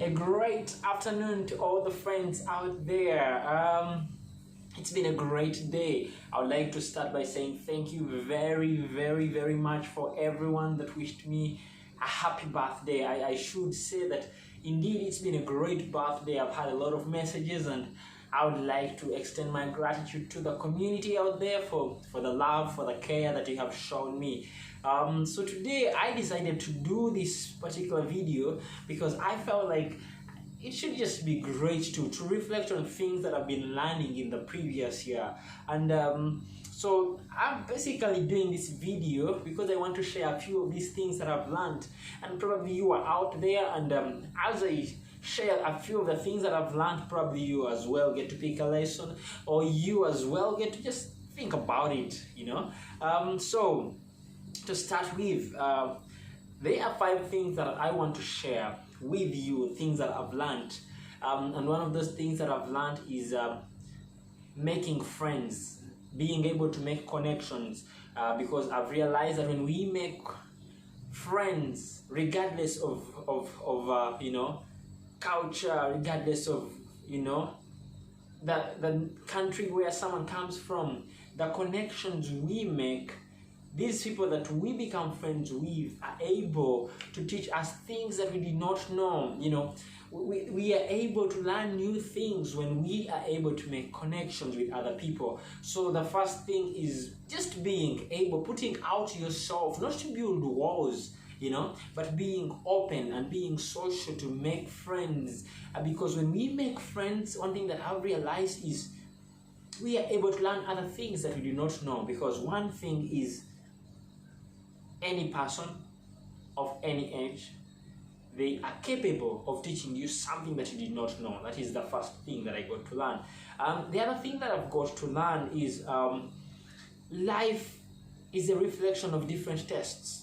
A great afternoon to all the friends out there. It's been a great day. I would like to start by saying thank you very much for everyone that wished me a happy birthday. I should say that indeed it's been a great birthday. I've had a lot of messages, and I would like to extend my gratitude to the community out there for the love, for the care that you have shown me. So today I decided to do this particular video because I felt like it should just be great to reflect on things that I've been learning in the previous year. And so I'm basically doing this video because I want to share a few of these things that I've learned, and probably you are out there, and as I share a few of the things that I've learned, probably you as well get to pick a lesson, or you as well get to just think about it, So to start with, there are 5 things that I want to share with you, things that I've learned. And one of those things that I've learned is making friends, being able to make connections, because I've realized that when we make friends, regardless of culture, regardless of the country where someone comes from, the connections we make, these people that we become friends with are able to teach us things that we did not know. We are able to learn new things when we are able to make connections with other people. So the first thing is just being able, putting out yourself, not to build walls, but being open and being social to make friends. Because when we make friends, one thing that I've realized is we are able to learn other things that we do not know. Because one thing is, any person of any age, they are capable of teaching you something that you did not know. That is the first thing that I got to learn. The other thing that I've got to learn is life is a reflection of different tastes.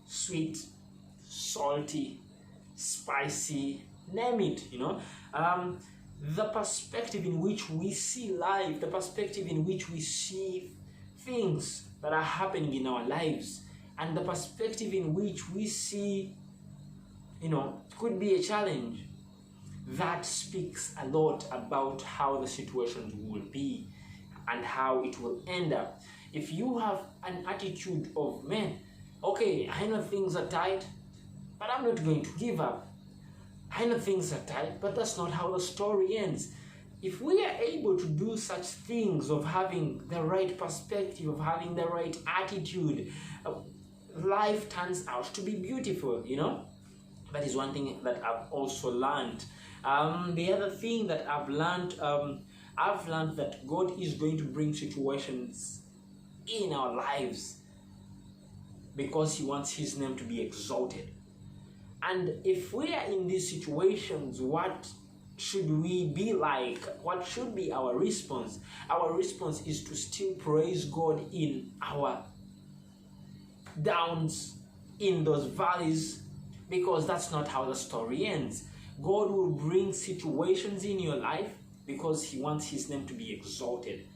Sweet, salty, spicy, name it, the perspective in which we see life, the perspective in which we see things that are happening in our lives, and the perspective in which we see, could be a challenge. That speaks a lot about how the situations will be and how it will end up. If you have an attitude of, man, okay, I know things are tight, but I'm not going to give up. I know things are tight, but that's not how the story ends. If we are able to do such things of having the right perspective, of having the right attitude, life turns out to be beautiful, That is one thing that I've also learned. The other thing that I've learned that God is going to bring situations in our lives because He wants His name to be exalted. And if we are in these situations, what should we be like? What should be our response? Our response is to still praise God in our downs, in those valleys, because that's not how the story ends. God will bring situations in your life because He wants His name to be exalted.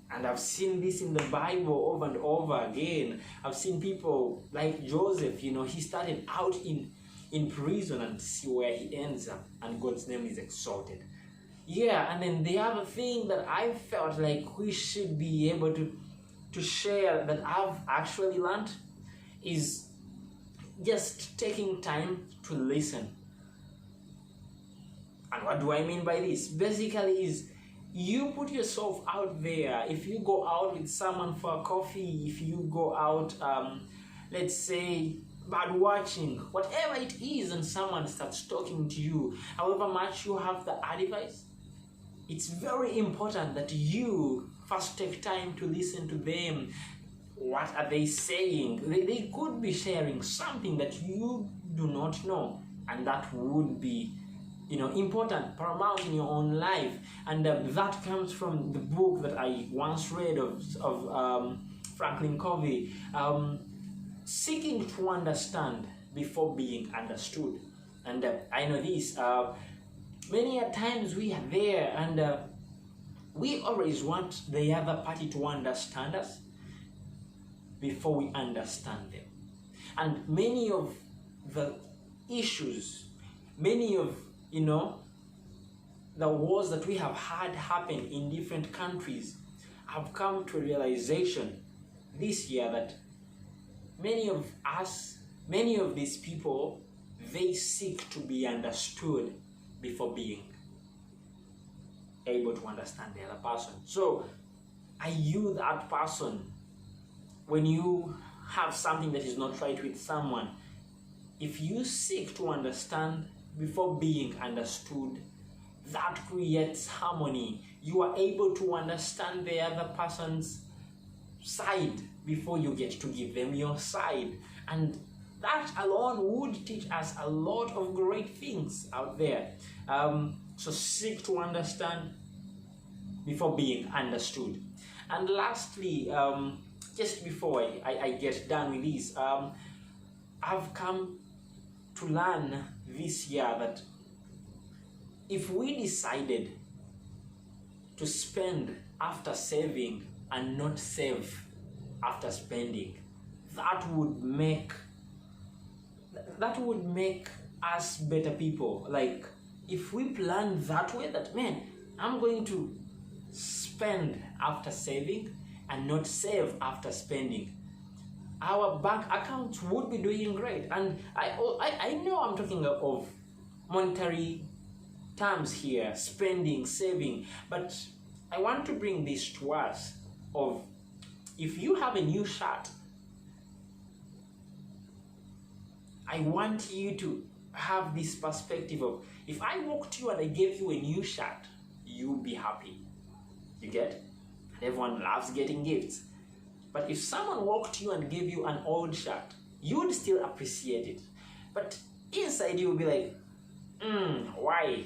And I've seen this in the Bible over and over again. I've seen people like Joseph, he started out in prison, and see where he ends up, and God's name is exalted. Yeah, and then the other thing that I felt like we should be able to share that I've actually learned is just taking time to listen. And what do I mean by this? Basically is, you put yourself out there. If you go out with someone for a coffee, if you go out, let's say, bird watching, whatever it is, and someone starts talking to you, however much you have the advice, it's very important that you first take time to listen to them. What are they saying? They could be sharing something that you do not know, and that would be important, paramount in your own life. And that comes from the book that I once read of Franklin Covey, Seeking to Understand Before Being Understood. And I know this, many a times we are there, and we always want the other party to understand us before we understand them. And many of the issues many of, the wars that we have had happen in different countries, I've come to a realization this year that many of these people, they seek to be understood before being able to understand the other person. So are you that person? When you have something that is not right with someone, if you seek to understand before being understood, that creates harmony. You are able to understand the other person's side before you get to give them your side. And that alone would teach us a lot of great things out there. So seek to understand before being understood. And lastly, just before I get done with this, I've come to learn this year that if we decided to spend after saving and not save after spending, that would make us better people. Like, if we plan that way, that, man, I'm going to spend after saving and not save after spending, our bank accounts would be doing great. And I know I'm talking of monetary terms here, spending, saving, but I want to bring this to us of, if you have a new shirt, I want you to have this perspective of, if I walked to you and I gave you a new shirt, you'll be happy. You get? And everyone loves getting gifts. But if someone walked to you and gave you an old shirt, you would still appreciate it. But inside you will be like, why?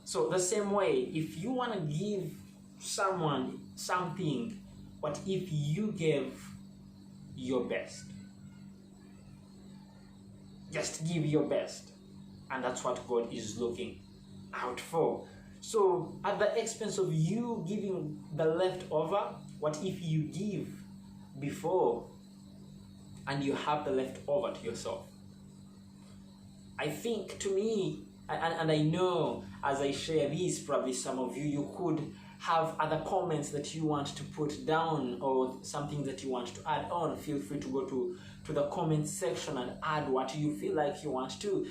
So the same way, if you want to give someone something, what if you gave your best? Just give your best. And that's what God is looking out for. So at the expense of you giving the leftover, what if you give before and you have the leftover to yourself? I think, to me, and I know as I share this, probably some of you could have other comments that you want to put down or something that you want to add on. Feel free to go to the comment section and add what you feel like you want to.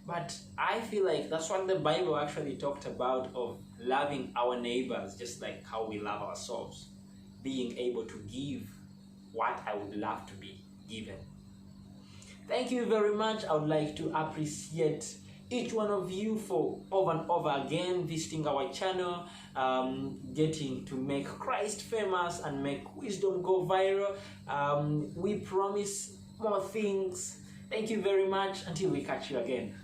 But I feel like that's what the Bible actually talked about, of loving our neighbors just like how we love ourselves. Being able to give what I would love to be given. Thank you very much. I would like to appreciate each one of you for over and over again visiting our channel, getting to make Christ famous and make wisdom go viral. We promise more things. Thank you very much. Until we catch you again.